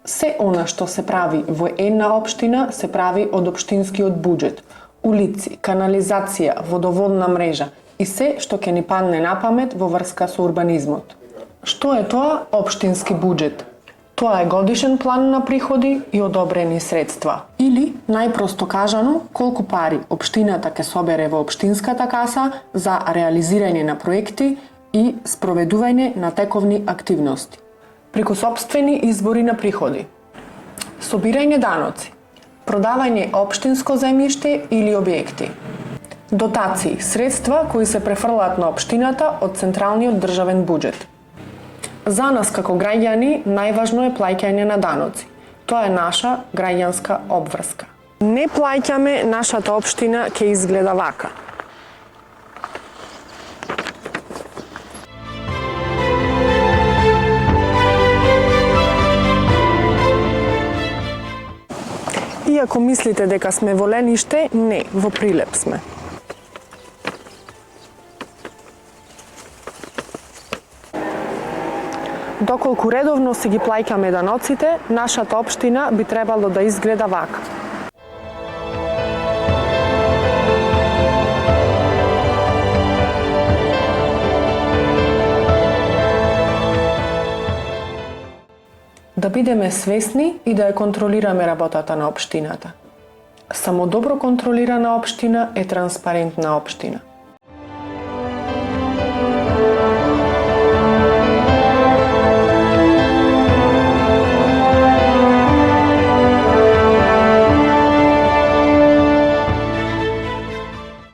Се она што се прави во една општина се прави од општинскиот буџет. Улици, канализација, водоводна мрежа и се што ќе ни падне на памет во врска со урбанизмот. Што е тоа општински буџет? Тоа е годишен план на приходи и одобрени средства. Или, најпросто кажано, колку пари општината ќе собере во општинската каса за реализирање на проекти и спроведување на тековни активности. Преку сопствени избори на приходи. Собирање даноци. Продавање општинско земјиште или објекти. Дотации, средства кои се префрлаат на општината од централниот државен буџет. За нас како граѓани најважно е плаќање на даноци. Тоа е наша граѓанска обврска. Не плаќаме, нашата општина ќе изгледа вака. Иако мислите дека сме во Лениште, не, во Прилеп сме. Доколку редовно си ги плаќаме даноците, нашата општина би требало да изгледа вака. Да бидеме свесни и да ја контролираме работата на општината. Само добро контролирана општина е транспарентна општина.